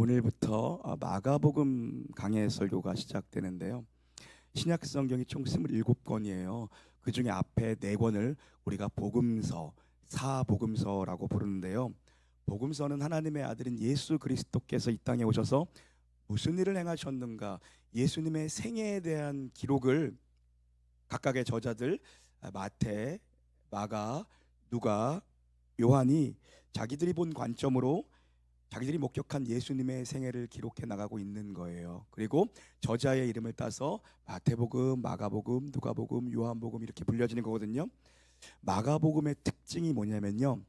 오늘부터 마가복음 강해 설교가 시작되는데요. 신약 성경이 총 27권이에요. 그 중에 앞에 4권을 우리가 복음서, 사복음서라고 부르는데요. 복음서는 하나님의 아들인 예수 그리스도께서 이 땅에 오셔서 무슨 일을 행하셨는가, 예수님의 생애에 대한 기록을 각각의 저자들 마태, 마가, 누가, 요한이 자기들이 본 관점으로 자기들이 목격한 예수님의 생애를 기록해 나가고 있는 거예요. 그리고 저자의 이름을 따서 마태복음, 마가복음, 누가복음, 요한복음 이렇게 불려지는 거거든요. 마가복음의 특징이 뭐냐면요,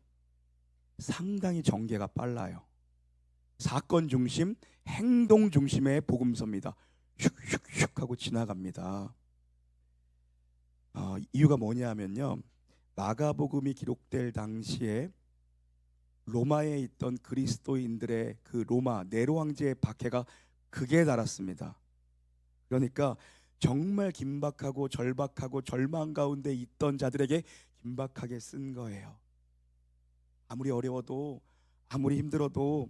상당히 전개가 빨라요. 사건 중심, 행동 중심의 복음서입니다. 슉슉슉 하고 지나갑니다. 이유가 뭐냐면요, 마가복음이 기록될 당시에 로마에 있던 그리스도인들의 그 로마 네로 황제의 박해가 극에 달았습니다. 그러니까 정말 긴박하고 절박하고 절망 가운데 있던 자들에게 긴박하게 쓴 거예요. 아무리 어려워도 아무리 힘들어도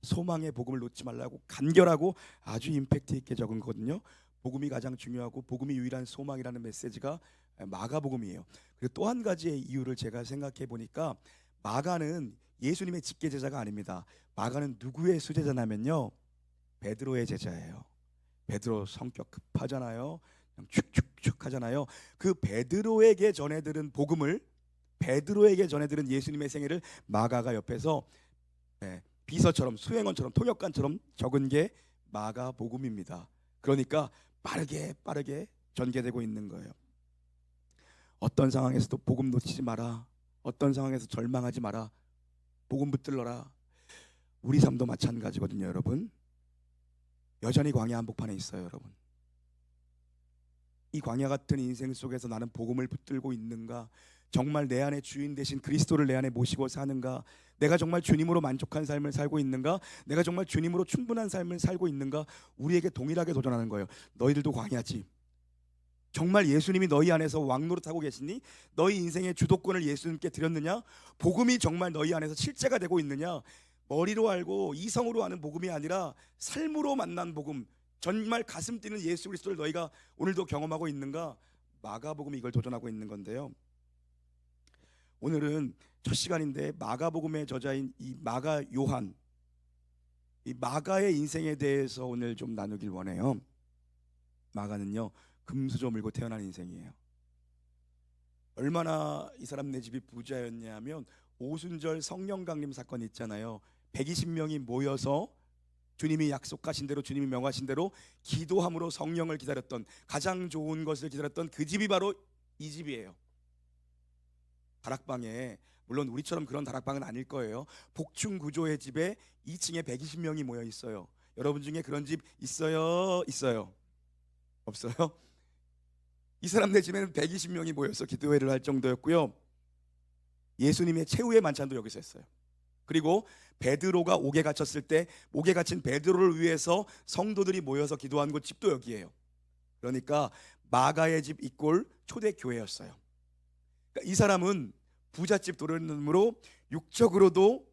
소망의 복음을 놓지 말라고 간결하고 아주 임팩트 있게 적은 거거든요. 복음이 가장 중요하고 복음이 유일한 소망이라는 메시지가 마가복음이에요. 그리고 또 한 가지의 이유를 제가 생각해 보니까 마가는 예수님의 직계 제자가 아닙니다. 마가는 누구의 수제자냐면요, 베드로의 제자예요. 베드로 성격 급하잖아요. 그냥 축축축 하잖아요. 그 베드로에게 전해들은 복음을, 베드로에게 전해들은 예수님의 생애를 마가가 옆에서 비서처럼, 수행원처럼, 통역관처럼 적은 게 마가복음입니다. 그러니까 빠르게 전개되고 있는 거예요. 어떤 상황에서도 복음 놓치지 마라. 어떤 상황에서 절망하지 마라. 복음 붙들러라. 우리 삶도 마찬가지거든요, 여러분. 여전히 광야 한복판에 있어요, 여러분. 이 광야 같은 인생 속에서 나는 복음을 붙들고 있는가? 정말 내 안에 주인 되신 그리스도를 내 안에 모시고 사는가? 내가 정말 주님으로 만족한 삶을 살고 있는가? 내가 정말 주님으로 충분한 삶을 살고 있는가? 우리에게 동일하게 도전하는 거예요. 너희들도 광야지. 정말 예수님이 너희 안에서 왕노릇하고 계시니? 너희 인생의 주도권을 예수님께 드렸느냐? 복음이 정말 너희 안에서 실제가 되고 있느냐? 머리로 알고 이성으로 아는 복음이 아니라 삶으로 만난 복음, 정말 가슴 뛰는 예수 그리스도를 너희가 오늘도 경험하고 있는가? 마가복음이 이걸 도전하고 있는 건데요. 오늘은 첫 시간인데 마가복음의 저자인 이 마가 요한, 이 마가의 인생에 대해서 오늘 좀 나누길 원해요. 마가는요, 금수저 물고 태어난 인생이에요. 얼마나 이 사람네 집이 부자였냐 하면 오순절 성령 강림 사건 있잖아요. 120명이 모여서 주님이 약속하신 대로, 주님이 명하신 대로 기도함으로 성령을 기다렸던, 가장 좋은 것을 기다렸던 그 집이 바로 이 집이에요. 다락방에, 물론 우리처럼 그런 다락방은 아닐 거예요. 복층 구조의 집에 2층에 120명이 모여 있어요. 여러분 중에 그런 집 있어요? 있어요? 없어요? 이 사람네 집에는 120명이 모여서 기도회를 할 정도였고요. 예수님의 최후의 만찬도 여기서 했어요. 그리고 베드로가 옥에 갇혔을 때 옥에 갇힌 베드로를 위해서 성도들이 모여서 기도한 곳 집도 여기예요. 그러니까 마가의 집 이꼴 초대교회였어요. 그러니까 이 사람은 부잣집 도련님으로 육적으로도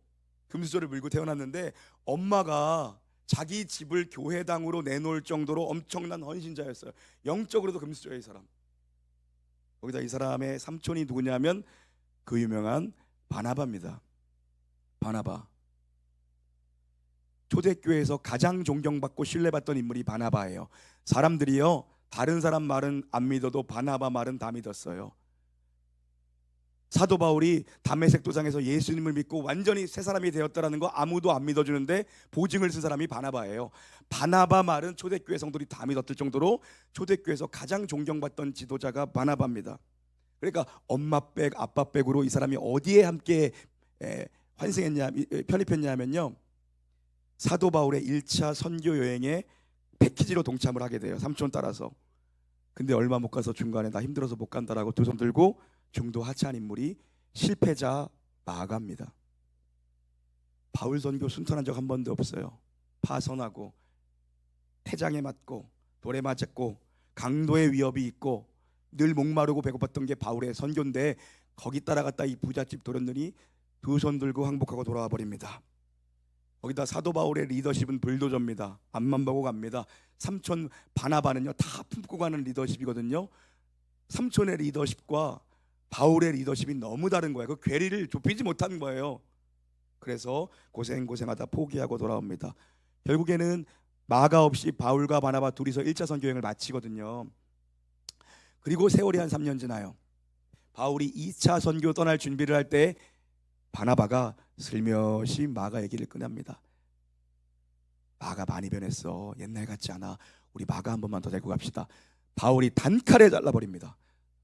금수저를 물고 태어났는데 엄마가 자기 집을 교회당으로 내놓을 정도로 엄청난 헌신자였어요. 영적으로도 금수저예요, 이 사람. 거기다 이 사람의 삼촌이 누구냐면 그 유명한 바나바입니다. 바나바. 초대교회에서 가장 존경받고 신뢰받던 인물이 바나바예요. 사람들이요, 다른 사람 말은 안 믿어도 바나바 말은 다 믿었어요. 사도 바울이 담메색 도상에서 예수님을 믿고 완전히 새 사람이 되었다라는 거 아무도 안 믿어주는데 보증을 쓴 사람이 바나바예요. 바나바 말은 초대교회 성도들이 다 믿었을 정도로 초대교회에서 가장 존경받던 지도자가 바나바입니다. 그러니까 엄마 백 아빠 백으로 이 사람이 어디에 함께 편입했냐 하면요, 사도 바울의 1차 선교 여행에 패키지로 동참을 하게 돼요. 삼촌 따라서. 근데 얼마 못 가서 중간에 나 힘들어서 못 간다라고 두 손 들고 중도 하차한 인물이 실패자 마가입니다. 바울 선교 순탄한 적 한 번도 없어요. 파선하고 태장에 맞고 돌에 맞았고 강도의 위협이 있고 늘 목마르고 배고팠던 게 바울의 선교인데 거기 따라갔다 이 부잣집 도련들이 두 손 들고 항복하고 돌아와 버립니다. 거기다 사도 바울의 리더십은 불도저입니다. 앞만 보고 갑니다. 삼촌 바나바는요 다 품고 가는 리더십이거든요. 삼촌의 리더십과 바울의 리더십이 너무 다른 거예요. 그 괴리를 좁히지 못한 거예요. 그래서 고생하다 포기하고 돌아옵니다. 결국에는 마가 없이 바울과 바나바 둘이서 1차 선교 여행을 마치거든요. 그리고 세월이 한 3년 지나요. 바울이 2차 선교 떠날 준비를 할 때 바나바가 슬며시 마가 얘기를 꺼냅니다. 마가 많이 변했어. 옛날 같지 않아. 우리 마가 한 번만 더 데리고 갑시다. 바울이 단칼에 잘라버립니다.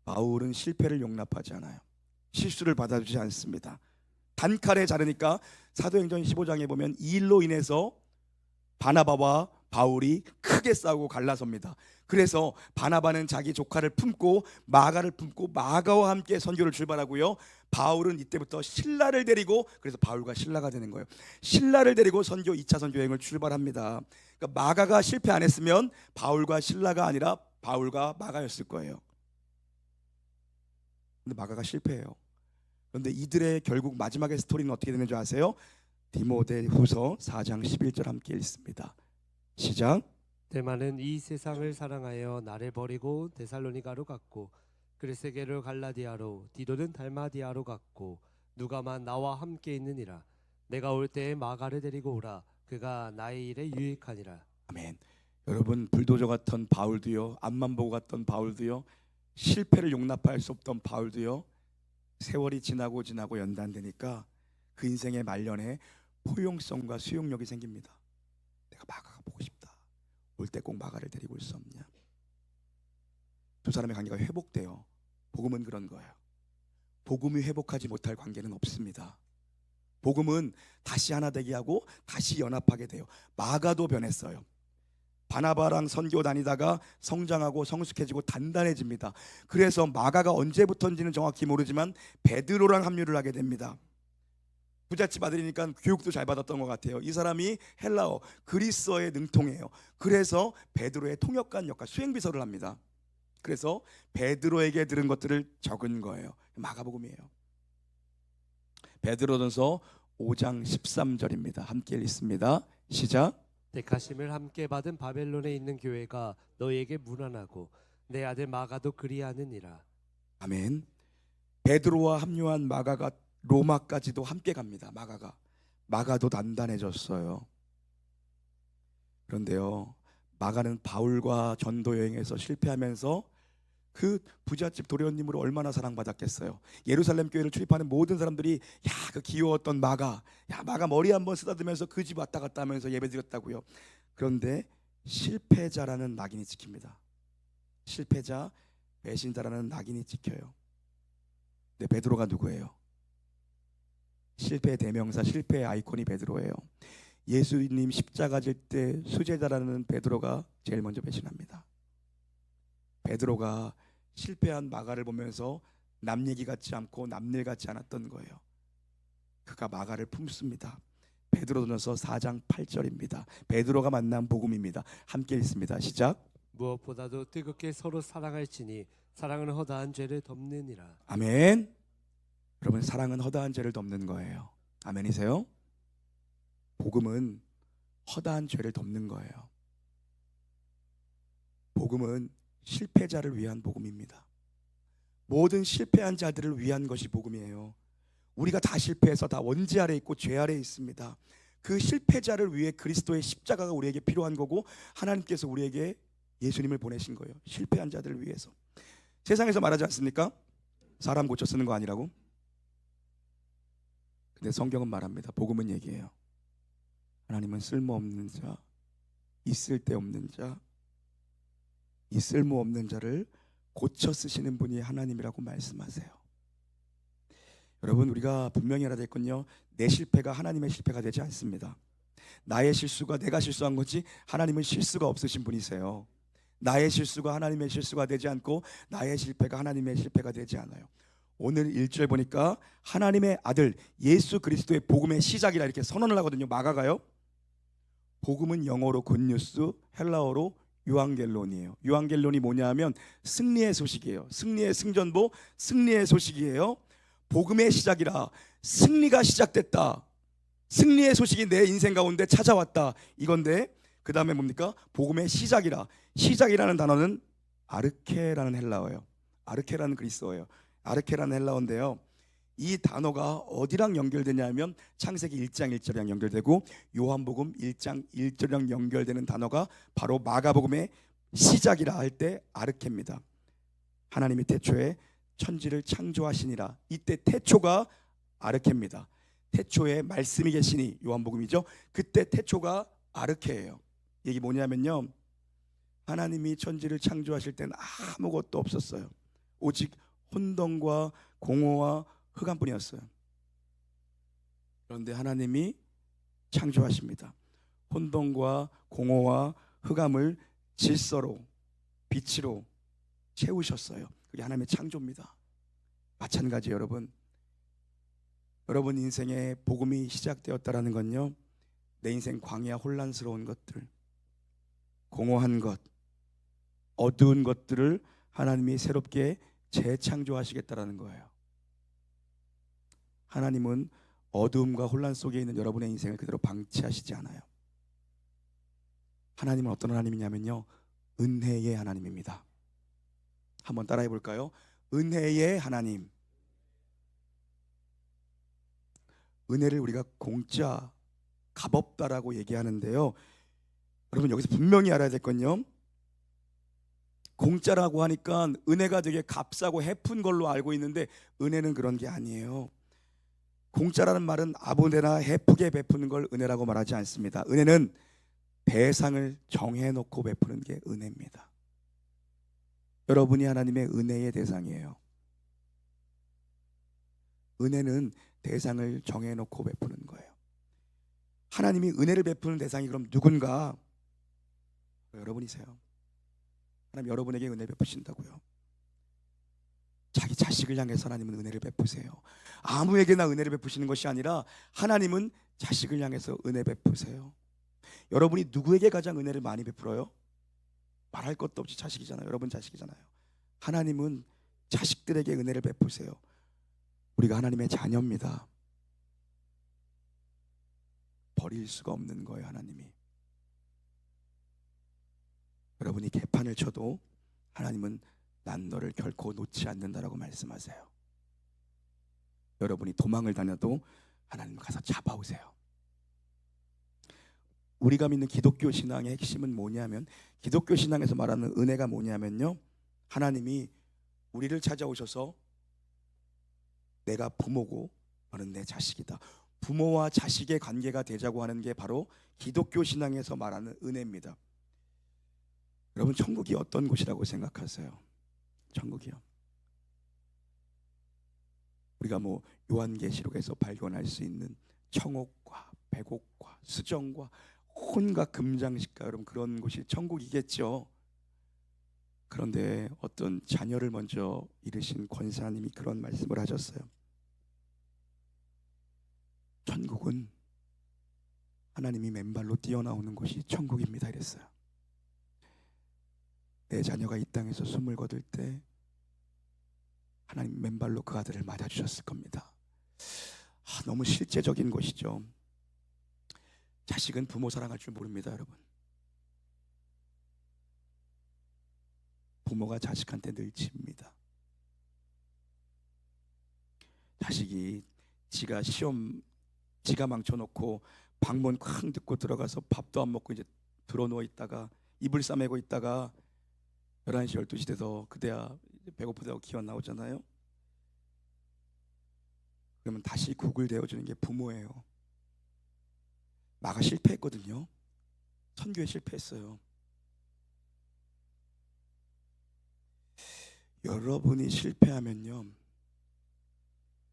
바울은 실패를 용납하지 않아요. 실수를 받아주지 않습니다. 단칼에 자르니까 사도행전 15장에 보면 이 일로 인해서 바나바와 바울이 크게 싸우고 갈라섭니다. 그래서 바나바는 자기 조카를 품고 마가를 품고 마가와 함께 선교를 출발하고요. 바울은 이때부터 실라를 데리고, 그래서 바울과 실라가 되는 거예요. 실라를 데리고 선교 2차 선교 여행을 출발합니다. 그러니까 마가가 실패 안 했으면 바울과 실라가 아니라 바울과 마가였을 거예요. 근데 마가가 실패해요. 그런데 이들의 결국 마지막의 스토리는 어떻게 되는 줄 아세요? 디모데후서 4장 11절 함께 읽습니다. 시작. 데마는 이 세상을 사랑하여 나를 버리고 데살로니가로 갔고 그리스게로 갈라디아로 디도는 달마디아로 갔고 누가만 나와 함께 있느니라. 내가 올 때에 마가를 데리고 오라. 그가 나의 일에 유익하니라. 아멘. 여러분, 불도저 같던 바울도요, 앞만 보고 갔던 바울도요, 실패를 용납할 수 없던 바울도요, 세월이 지나고 연단되니까 그 인생의 말년에 포용성과 수용력이 생깁니다. 내가 마가가 보고 싶다. 올 때 꼭 마가를 데리고 올 수 없냐? 두 사람의 관계가 회복돼요. 복음은 그런 거예요. 복음이 회복하지 못할 관계는 없습니다. 복음은 다시 하나 되게 하고 다시 연합하게 돼요. 마가도 변했어요. 바나바랑 선교 다니다가 성장하고 성숙해지고 단단해집니다. 그래서 마가가 언제부터인지는 정확히 모르지만 베드로랑 합류를 하게 됩니다. 부잣집 아들이니까 교육도 잘 받았던 것 같아요. 이 사람이 헬라어, 그리스어에 능통해요. 그래서 베드로의 통역관 역할, 수행비서를 합니다. 그래서 베드로에게 들은 것들을 적은 거예요. 마가복음이에요. 베드로전서 5장 13절입니다. 함께 읽습니다. 시작. 택하심을 함께 받은 바벨론에 있는 교회가 너에게 문안하고 내 아들 마가도 그리하느니라. 아멘. 베드로와 합류한 마가가 로마까지도 함께 갑니다. 마가도 단단해졌어요. 그런데요, 마가는 바울과 전도 여행에서 실패하면서 그 부잣집 도련님으로 얼마나 사랑받았겠어요. 예루살렘 교회를 출입하는 모든 사람들이 그 귀여웠던 마가, 마가 머리 한번 쓰다듬으면서 그 집 왔다 갔다 하면서 예배드렸다고요. 그런데 실패자라는 낙인이 찍힙니다. 실패자, 배신자라는 낙인이 찍혀요. 근데 베드로가 누구예요? 실패의 대명사, 실패의 아이콘이 베드로예요. 예수님 십자가 질 때 수제자라는 베드로가 제일 먼저 배신합니다. 베드로가 실패한 마가를 보면서 남 얘기 같지 않고 남일 같지 않았던 거예요. 그가 마가를 품습니다. 베드로전서 4장 8절입니다. 베드로가 만난 복음입니다. 함께 읽습니다. 시작. 무엇보다도 뜨겁게 서로 사랑할지니 사랑은 허다한 죄를 덮느니라. 아멘. 여러분, 사랑은 허다한 죄를 덮는 거예요. 아멘이세요? 복음은 허다한 죄를 덮는 거예요. 복음은 실패자를 위한 복음입니다. 모든 실패한 자들을 위한 것이 복음이에요. 우리가 다 실패해서 다 원죄 아래 있고 죄 아래 있습니다. 그 실패자를 위해 그리스도의 십자가가 우리에게 필요한 거고, 하나님께서 우리에게 예수님을 보내신 거예요. 실패한 자들을 위해서. 세상에서 말하지 않습니까? 사람 고쳐 쓰는 거 아니라고? 근데 성경은 말합니다. 복음은 얘기해요. 하나님은 쓸모없는 자, 있을 데 없는 자, 이 쓸모없는 자를 고쳐 쓰시는 분이 하나님이라고 말씀하세요. 여러분, 우리가 분명히 알아야 될건요, 내 실패가 하나님의 실패가 되지 않습니다. 나의 실수가 내가 실수한 거지 하나님은 실수가 없으신 분이세요. 나의 실수가 하나님의 실수가 되지 않고 나의 실패가 하나님의 실패가 되지 않아요. 오늘 1절 보니까 하나님의 아들 예수 그리스도의 복음의 시작이라 이렇게 선언을 하거든요. 마가가요. 복음은 영어로 굿뉴스, 헬라어로 유앙겔론이에요. 유앙겔론이 뭐냐 하면 승리의 소식이에요. 승리의 승전보, 승리의 소식이에요. 복음의 시작이라 승리가 시작됐다. 승리의 소식이 내 인생 가운데 찾아왔다 이건데, 그 다음에 뭡니까? 복음의 시작이라. 시작이라는 단어는 아르케라는 헬라어예요. 아르케라는 그리스어예요. 아르케라는 헬라어인데요, 이 단어가 어디랑 연결되냐면 창세기 1장 1절이랑 연결되고 요한복음 1장 1절이랑 연결되는 단어가 바로 마가복음의 시작이라 할 때 아르케입니다. 하나님이 태초에 천지를 창조하시니라. 이때 태초가 아르케입니다. 태초에 말씀이 계시니 요한복음이죠. 그때 태초가 아르케예요. 이게 뭐냐면요, 하나님이 천지를 창조하실 때는 아무것도 없었어요. 오직 혼돈과 공허와 흑암뿐이었어요. 그런데 하나님이 창조하십니다. 혼돈과 공허와 흑암을 질서로, 빛으로 채우셨어요. 그게 하나님의 창조입니다. 마찬가지 여러분 인생에 복음이 시작되었다라는 건요, 내 인생 광야 혼란스러운 것들, 공허한 것, 어두운 것들을 하나님이 새롭게 재창조하시겠다라는 거예요. 하나님은 어두움과 혼란 속에 있는 여러분의 인생을 그대로 방치하시지 않아요. 하나님은 어떤 하나님이냐면요, 은혜의 하나님입니다. 한번 따라해 볼까요? 은혜의 하나님. 은혜를 우리가 공짜, 값없다라고 얘기하는데요, 여러분 여기서 분명히 알아야 될 건요, 공짜라고 하니까 은혜가 되게 값싸고 해픈 걸로 알고 있는데 은혜는 그런 게 아니에요. 공짜라는 말은 아무데나 해프게 베푸는 걸 은혜라고 말하지 않습니다. 은혜는 대상을 정해놓고 베푸는 게 은혜입니다. 여러분이 하나님의 은혜의 대상이에요. 은혜는 대상을 정해놓고 베푸는 거예요. 하나님이 은혜를 베푸는 대상이 그럼 누군가? 여러분이세요. 하나님 여러분에게 은혜 베푸신다고요. 자기 자식을 향해서 하나님은 은혜를 베푸세요. 아무에게나 은혜를 베푸시는 것이 아니라 하나님은 자식을 향해서 은혜 베푸세요. 여러분이 누구에게 가장 은혜를 많이 베풀어요? 말할 것도 없이 자식이잖아요. 여러분 자식이잖아요. 하나님은 자식들에게 은혜를 베푸세요. 우리가 하나님의 자녀입니다. 버릴 수가 없는 거예요. 하나님이. 여러분이 개판을 쳐도 하나님은 난 너를 결코 놓지 않는다라고 말씀하세요. 여러분이 도망을 다녀도 하나님 가서 잡아오세요. 우리가 믿는 기독교 신앙의 핵심은 뭐냐면, 기독교 신앙에서 말하는 은혜가 뭐냐면요, 하나님이 우리를 찾아오셔서 내가 부모고 너는 내 자식이다, 부모와 자식의 관계가 되자고 하는 게 바로 기독교 신앙에서 말하는 은혜입니다. 여러분 천국이 어떤 곳이라고 생각하세요? 천국이요, 우리가 뭐 요한계시록에서 발견할 수 있는 청옥과 백옥과 수정과 온갖 금장식과 여러분 그런 곳이 천국이겠죠. 그런데 어떤 자녀를 먼저 잃으신 권사님이 그런 말씀을 하셨어요. 천국은 하나님이 맨발로 뛰어나오는 곳이 천국입니다 이랬어요. 내 자녀가 이 땅에서 숨을 거둘 때 하나님 맨발로 그 아들을 맞아주셨을 겁니다. 너무 실제적인 것이죠. 자식은 부모 사랑할 줄 모릅니다 여러분. 부모가 자식한테 늘 집니다. 자식이 지가 시험 지가 망쳐놓고 방문 쾅 듣고 들어가서 밥도 안 먹고 이제 들어누워 있다가 이불 싸매고 있다가 11시 12시 돼서 그대야 배고프다고 기어 나오잖아요. 그러면 다시 국을 데워주는 게 부모예요. 마가 실패했거든요. 선교에 실패했어요. 여러분이 실패하면요,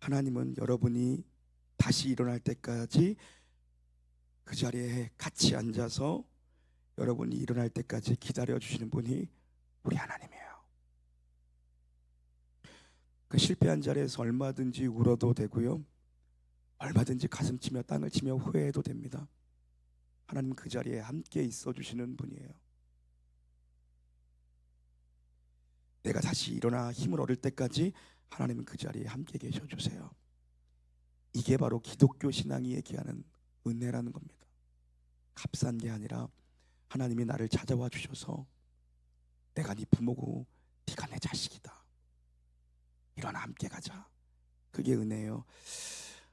하나님은 여러분이 다시 일어날 때까지 그 자리에 같이 앉아서 여러분이 일어날 때까지 기다려주시는 분이 우리 하나님이에요. 그 실패한 자리에서 얼마든지 울어도 되고요, 얼마든지 가슴 치며 땅을 치며 후회해도 됩니다. 하나님 그 자리에 함께 있어 주시는 분이에요. 내가 다시 일어나 힘을 얻을 때까지 하나님은 그 자리에 함께 계셔 주세요. 이게 바로 기독교 신앙이 얘기하는 은혜라는 겁니다. 값싼 게 아니라 하나님이 나를 찾아와 주셔서 내가 네 부모고 네가 내 자식이다. 일어나 함께 가자. 그게 은혜예요.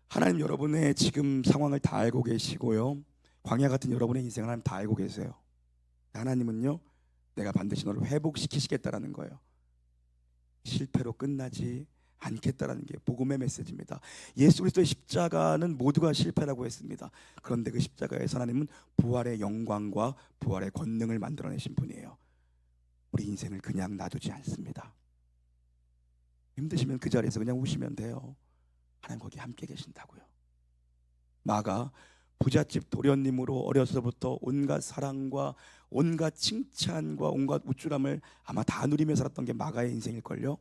하나님 여러분의 지금 상황을 다 알고 계시고요. 광야 같은 여러분의 인생을 하나님 다 알고 계세요. 하나님은요, 내가 반드시 너를 회복시키시겠다라는 거예요. 실패로 끝나지 않겠다라는 게 복음의 메시지입니다. 예수 그리스도의 십자가는 모두가 실패라고 했습니다. 그런데 그 십자가에서 하나님은 부활의 영광과 부활의 권능을 만들어내신 분이에요. 우리 인생을 그냥 놔두지 않습니다. 힘드시면 그 자리에서 그냥 우시면 돼요. 하나님 거기 함께 계신다고요. 마가 부잣집 도련님으로 어려서부터 온갖 사랑과 온갖 칭찬과 온갖 우쭐함을 아마 다 누리며 살았던 게 마가의 인생일걸요.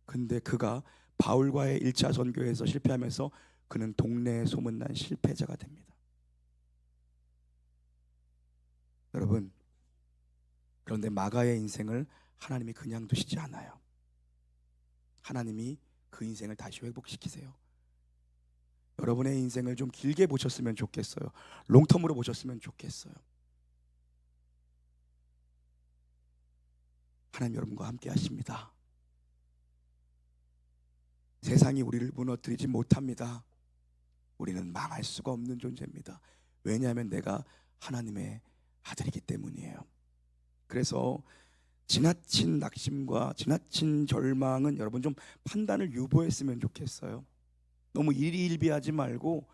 근데 그가 바울과의 1차 선교에서 실패하면서 그는 동네에 소문난 실패자가 됩니다. 여러분, 그런데 마가의 인생을 하나님이 그냥 두시지 않아요. 하나님이 그 인생을 다시 회복시키세요. 여러분의 인생을 좀 길게 보셨으면 좋겠어요. 롱텀으로 보셨으면 좋겠어요. 하나님 여러분과 함께 하십니다. 세상이 우리를 무너뜨리지 못합니다. 우리는 망할 수가 없는 존재입니다. 왜냐하면 내가 하나님의 아들이기 때문이에요. 그래서 지나친 낙심과 지나친 절망은 여러분 좀 판단을 유보했으면 좋겠어요. 너무 일희일비하지 말고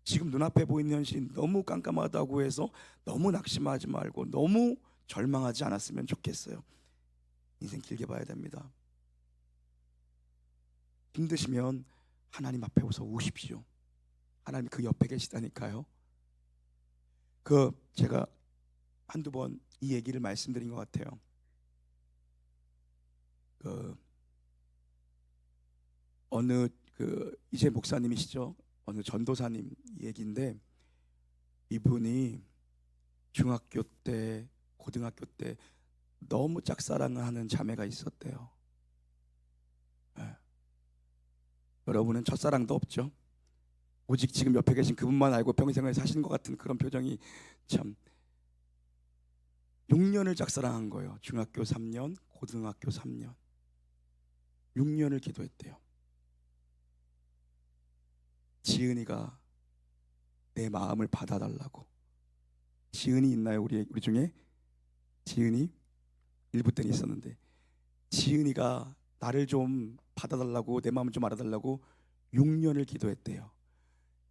지금 눈앞에 보이는 현실이 너무 깜깜하다고 해서 너무 낙심하지 말고 너무 절망하지 않았으면 좋겠어요. 인생 길게 봐야 됩니다. 힘드시면 하나님 앞에 오서 우십시오. 하나님 그 옆에 계시다니까요. 제가 한두 번 이 얘기를 말씀드린 것 같아요. 어느 이제 목사님이시죠. 어느 전도사님 얘기인데 이분이 중학교 때, 고등학교 때 너무 짝사랑을 하는 자매가 있었대요. 네. 여러분은 첫사랑도 없죠. 오직 지금 옆에 계신 그분만 알고 평생을 사시는 것 같은 그런 표정이 참. 6년을 짝사랑한 거예요. 중학교 3년, 고등학교 3년 6년을 기도했대요. 지은이가 내 마음을 받아달라고. 지은이 있나요? 우리 중에? 지은이? 일부 때는 있었는데 지은이가 나를 좀 받아달라고, 내 마음을 좀 알아달라고 6년을 기도했대요.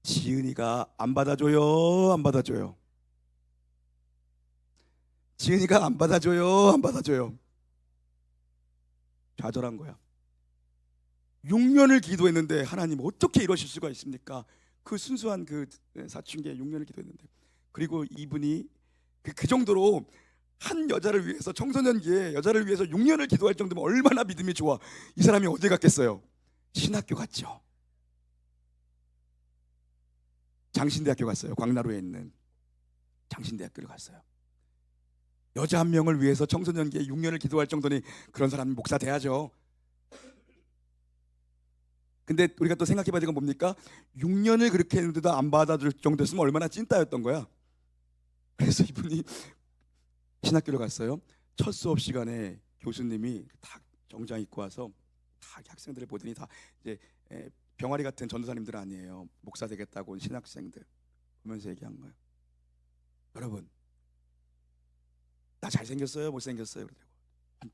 지은이가 안 받아줘요. 안 받아줘요. 지은이가 안 받아줘요. 안 받아줘요. 좌절한 거야. 6년을 기도했는데 하나님 어떻게 이러실 수가 있습니까? 그 순수한 그 사춘기에 6년을 기도했는데, 그리고 이분이 그 정도로 한 여자를 위해서, 청소년기에 여자를 위해서 6년을 기도할 정도면 얼마나 믿음이 좋아. 이 사람이 어디 갔겠어요? 신학교 갔죠. 장신대학교 갔어요. 광나루에 있는 장신대학교를 갔어요. 여자 한 명을 위해서 청소년기에 6년을 기도할 정도니 그런 사람이 목사 돼야죠. 근데 우리가 또 생각해봐야 되는 건 뭡니까? 6년을 그렇게 했는데도 안 받아줄 정도였으면 얼마나 찐따였던 거야. 그래서 이분이 신학교를 갔어요. 첫 수업 시간에 교수님이 다 정장 입고 와서 다 학생들을 보더니 다 이제 병아리 같은 전도사님들 아니에요. 목사 되겠다고 온 신학생들 보면서 얘기한 거예요. 여러분, 나 잘생겼어요? 못생겼어요? 그러더라고.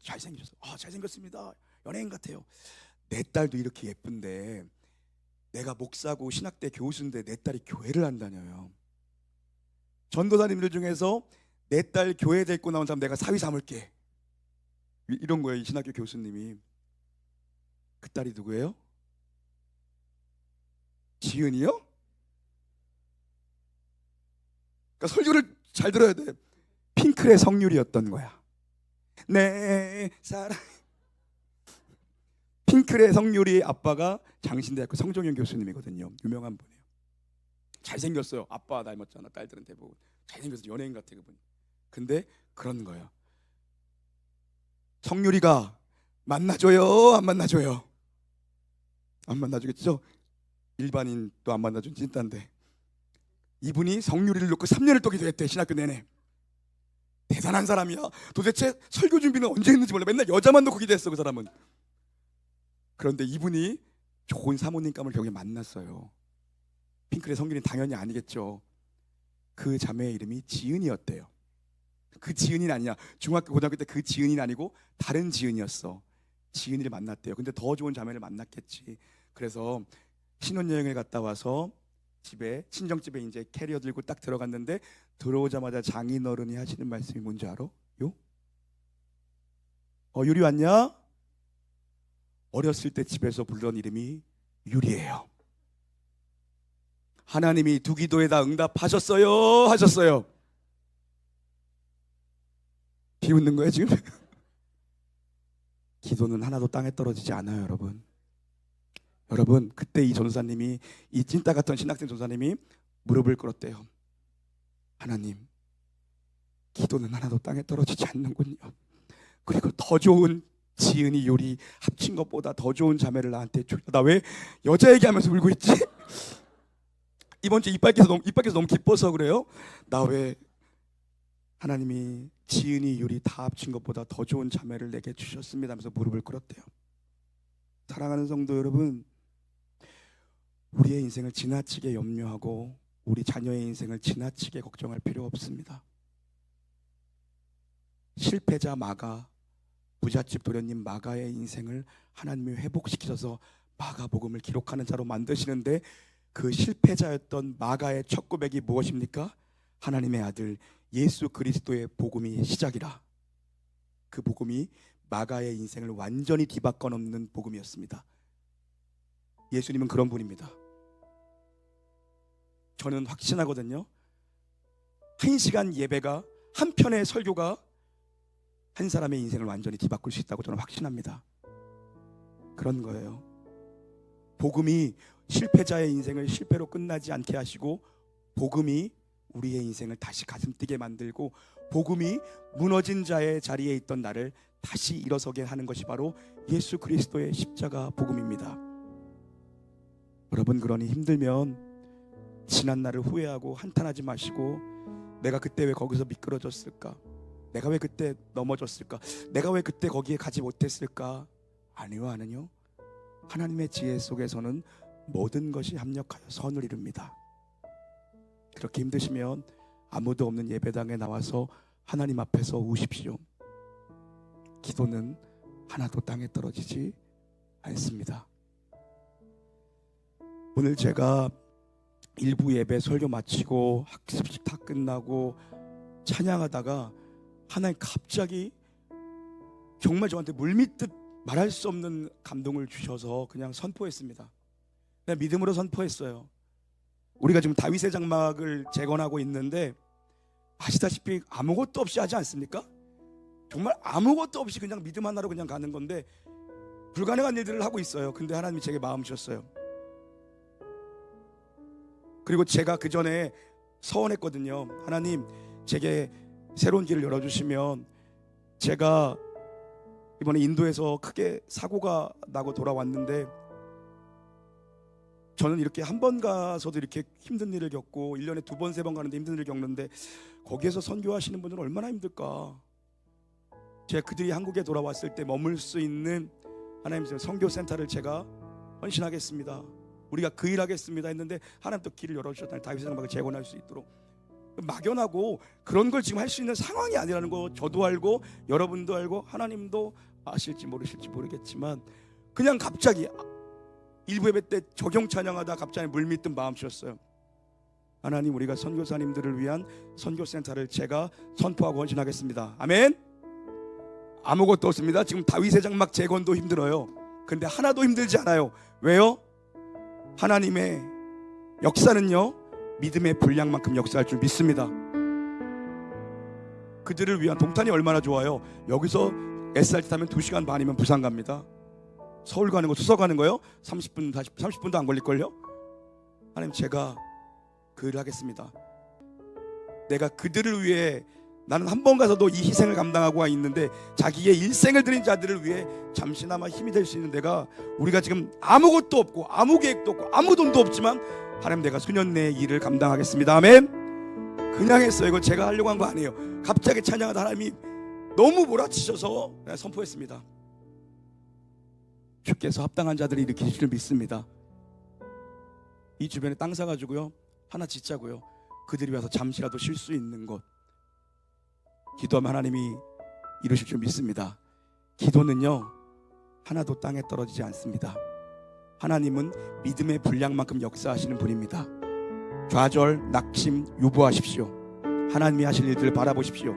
잘생겼어요. 잘생겼습니다. 연예인 같아요. 내 딸도 이렇게 예쁜데, 내가 목사고 신학대 교수인데 내 딸이 교회를 안 다녀요. 전도사님들 중에서 내 딸 교회 데리고 나온 사람 내가 사위 삼을게, 이런 거예요. 이 신학교 교수님이. 그 딸이 누구예요? 지은이요? 그러니까 설교를 잘 들어야 돼. 핑클의 성률이었던 거야. 내 사랑. 핑클의 성률이 아빠가 장신대학교 성종현 교수님이거든요. 유명한 분이에요. 잘생겼어요. 아빠 닮았잖아. 딸들은 대부분 잘생겨서 연예인 같아 그분. 근데 그런 거예요. 성률이가 만나줘요? 안 만나줘요? 안 만나주겠죠? 일반인 또 안 만나준 찐따인데 이분이 성유리를 놓고 3년을 또 기도했대. 신학교 내내. 대단한 사람이야. 도대체 설교 준비는 언제 했는지 몰라. 맨날 여자만 놓고 기도했어 그 사람은. 그런데 이분이 좋은 사모님감을 결국에 만났어요. 핑클의 성균이 당연히 아니겠죠. 그 자매의 이름이 지은이었대요. 그 지은이는 아니야. 중학교 고등학교 때 그 지은이는 아니고 다른 지은이었어. 지은이를 만났대요. 근데 더 좋은 자매를 만났겠지. 그래서 신혼여행을 갔다 와서 집에 친정집에 이제 캐리어 들고 딱 들어갔는데 들어오자마자 장인어른이 하시는 말씀이 뭔지 알아? 유리 왔냐? 어렸을 때 집에서 부르던 이름이 유리예요. 하나님이 두 기도에다 응답하셨어요? 하셨어요? 비웃는 거예요 지금? 기도는 하나도 땅에 떨어지지 않아요 여러분. 여러분 그때 이 전사님이, 이 찐따 같은 신학생 전사님이 무릎을 꿇었대요. 하나님, 기도는 하나도 땅에 떨어지지 않는군요. 그리고 더 좋은 지은이 요리 합친 것보다 더 좋은 자매를 나한테 줘. 나 왜 여자 얘기하면서 울고 있지? 이번 주 이빨께서 너무 기뻐서 그래요. 나 왜 하나님이 지은이 요리 다 합친 것보다 더 좋은 자매를 내게 주셨습니다 하면서 무릎을 꿇었대요. 사랑하는 성도 여러분, 우리의 인생을 지나치게 염려하고 우리 자녀의 인생을 지나치게 걱정할 필요 없습니다. 실패자 마가, 부잣집 도련님 마가의 인생을 하나님이 회복시키셔서 마가복음을 기록하는 자로 만드시는데, 그 실패자였던 마가의 첫 고백이 무엇입니까? 하나님의 아들 예수 그리스도의 복음이 시작이라. 그 복음이 마가의 인생을 완전히 뒤바꿔 놓는 복음이었습니다. 예수님은 그런 분입니다. 저는 확신하거든요. 1시간 예배가, 한 편의 설교가 한 사람의 인생을 완전히 뒤바꿀 수 있다고 저는 확신합니다. 그런 거예요. 복음이 실패자의 인생을 실패로 끝나지 않게 하시고, 복음이 우리의 인생을 다시 가슴 뛰게 만들고, 복음이 무너진 자의 자리에 있던 나를 다시 일어서게 하는 것이 바로 예수 그리스도의 십자가 복음입니다. 여러분, 그러니 힘들면 지난 날을 후회하고 한탄하지 마시고, 내가 그때 왜 거기서 미끄러졌을까? 내가 왜 그때 넘어졌을까? 내가 왜 그때 거기에 가지 못했을까? 아니요. 하나님의 지혜 속에서는 모든 것이 합력하여 선을 이룹니다. 그렇게 힘드시면 아무도 없는 예배당에 나와서 하나님 앞에서 우십시오. 기도는 하나도 땅에 떨어지지 않습니다. 오늘 제가 일부 예배 설교 마치고 학습식 다 끝나고 찬양하다가 하나님 갑자기 정말 저한테 물밀듯 말할 수 없는 감동을 주셔서 그냥 선포했습니다. 그냥 믿음으로 선포했어요. 우리가 지금 다윗의 장막을 재건하고 있는데 아시다시피 아무것도 없이 하지 않습니까? 정말 아무것도 없이 그냥 믿음 하나로 그냥 가는 건데 불가능한 일들을 하고 있어요. 근데 하나님이 제게 마음 주셨어요. 그리고 제가 그 전에 서원했거든요. 하나님, 제게 새로운 길을 열어주시면, 제가 이번에 인도에서 크게 사고가 나고 돌아왔는데, 저는 이렇게 한 번 가서도 이렇게 힘든 일을 겪고 1년에 2번, 3번 가는데 힘든 일을 겪는데, 거기에서 선교하시는 분들은 얼마나 힘들까. 제가 그들이 한국에 돌아왔을 때 머물 수 있는 하나님 선교센터를 제가 헌신하겠습니다, 우리가 그 일하겠습니다 했는데, 하나님 또 길을 열어주셨다니, 다윗의 장막을 재건할 수 있도록. 막연하고 그런 걸 지금 할 수 있는 상황이 아니라는 거 저도 알고 여러분도 알고 하나님도 아실지 모르실지 모르겠지만, 그냥 갑자기 일부 예배 때 적용 찬양하다 갑자기 물밀듯 마음 주셨어요. 하나님, 우리가 선교사님들을 위한 선교센터를 제가 선포하고 헌신하겠습니다. 아멘. 아무것도 없습니다. 지금 다윗의 장막 재건도 힘들어요. 근데 하나도 힘들지 않아요. 왜요? 하나님의 역사는요, 믿음의 분량만큼 역사할 줄 믿습니다. 그들을 위한 동탄이 얼마나 좋아요. 여기서 SRT 타면 2시간 반이면 부산 갑니다. 서울 가는 거, 수서 가는 거요 30분도 안 걸릴걸요. 하나님, 제가 그 일을 하겠습니다. 내가 그들을 위해, 나는 한 번 가서도 이 희생을 감당하고 있는데 자기의 일생을 드린 자들을 위해 잠시나마 힘이 될 수 있는 내가, 우리가 지금 아무것도 없고 아무 계획도 없고 아무 돈도 없지만 하나님 내가 수년 내에 일을 감당하겠습니다. 아멘. 그냥 했어요. 이거 제가 하려고 한 거 아니에요. 갑자기 찬양하다 하나님이 너무 몰아치셔서 선포했습니다. 주께서 합당한 자들을 일으키실 줄 믿습니다. 이 주변에 땅 사가지고요 하나 짓자고요. 그들이 와서 잠시라도 쉴 수 있는 곳 기도하면 하나님이 이루실 줄 믿습니다. 기도는요 하나도 땅에 떨어지지 않습니다. 하나님은 믿음의 분량만큼 역사하시는 분입니다. 좌절, 낙심 유보하십시오. 하나님이 하실 일들을 바라보십시오.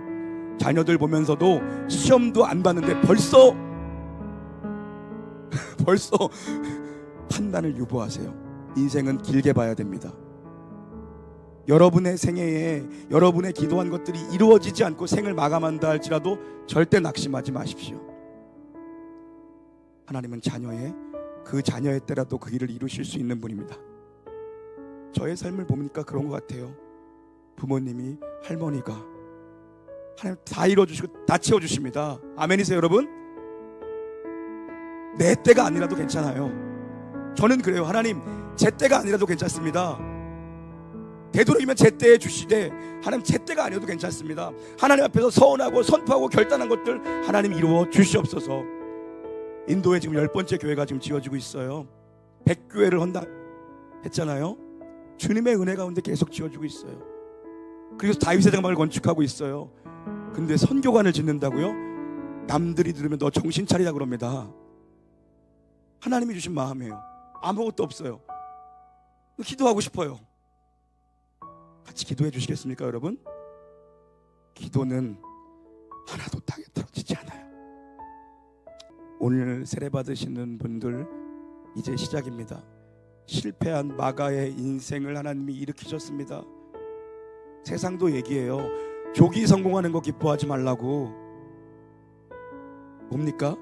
자녀들 보면서도 시험도 안 봤는데 벌써 판단을 유보하세요. 인생은 길게 봐야 됩니다. 여러분의 생애에 여러분의 기도한 것들이 이루어지지 않고 생을 마감한다 할지라도 절대 낙심하지 마십시오. 하나님은 그 자녀의 때라도 그 일을 이루실 수 있는 분입니다. 저의 삶을 보니까 그런 것 같아요. 부모님이, 할머니가 하나님 다 이루어주시고 다 채워주십니다. 아멘이세요 여러분? 내 때가 아니라도 괜찮아요. 저는 그래요. 하나님 제 때가 아니라도 괜찮습니다. 되도록이면 제 때에 주시되 하나님 제 때가 아니어도 괜찮습니다. 하나님 앞에서 서원하고 선포하고 결단한 것들 하나님 이루어 주시옵소서. 인도에 지금 10번째 교회가 지금 지어지고 있어요. 100교회를 헌다 했잖아요. 주님의 은혜 가운데 계속 지어지고 있어요. 그리고 다윗의 장막을 건축하고 있어요. 근데 선교관을 짓는다고요? 남들이 들으면 너 정신 차리라 그럽니다. 하나님이 주신 마음이에요. 아무것도 없어요. 기도하고 싶어요. 같이 기도해 주시겠습니까 여러분? 기도는 하나도 땅에 떨어지지 않아요. 오늘 세례 받으시는 분들 이제 시작입니다. 실패한 마가의 인생을 하나님이 일으키셨습니다. 세상도 얘기해요. 조기 성공하는 거 기뻐하지 말라고. 뭡니까?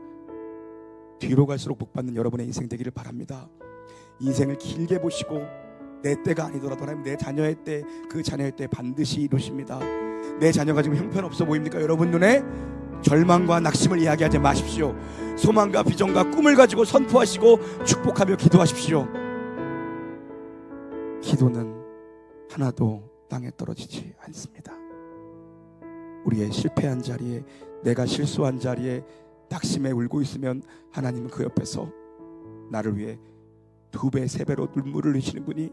뒤로 갈수록 복받는 여러분의 인생 되기를 바랍니다. 인생을 길게 보시고 내 때가 아니더라도 하나님 내 자녀의 때, 그 자녀의 때 반드시 이루십니다. 내 자녀가 지금 형편없어 보입니까? 여러분 눈에 절망과 낙심을 이야기하지 마십시오. 소망과 비전과 꿈을 가지고 선포하시고 축복하며 기도하십시오. 기도는 하나도 땅에 떨어지지 않습니다. 우리의 실패한 자리에, 내가 실수한 자리에 낙심에 울고 있으면 하나님은 그 옆에서 나를 위해 2배, 3배로 눈물을 흘리시는 분이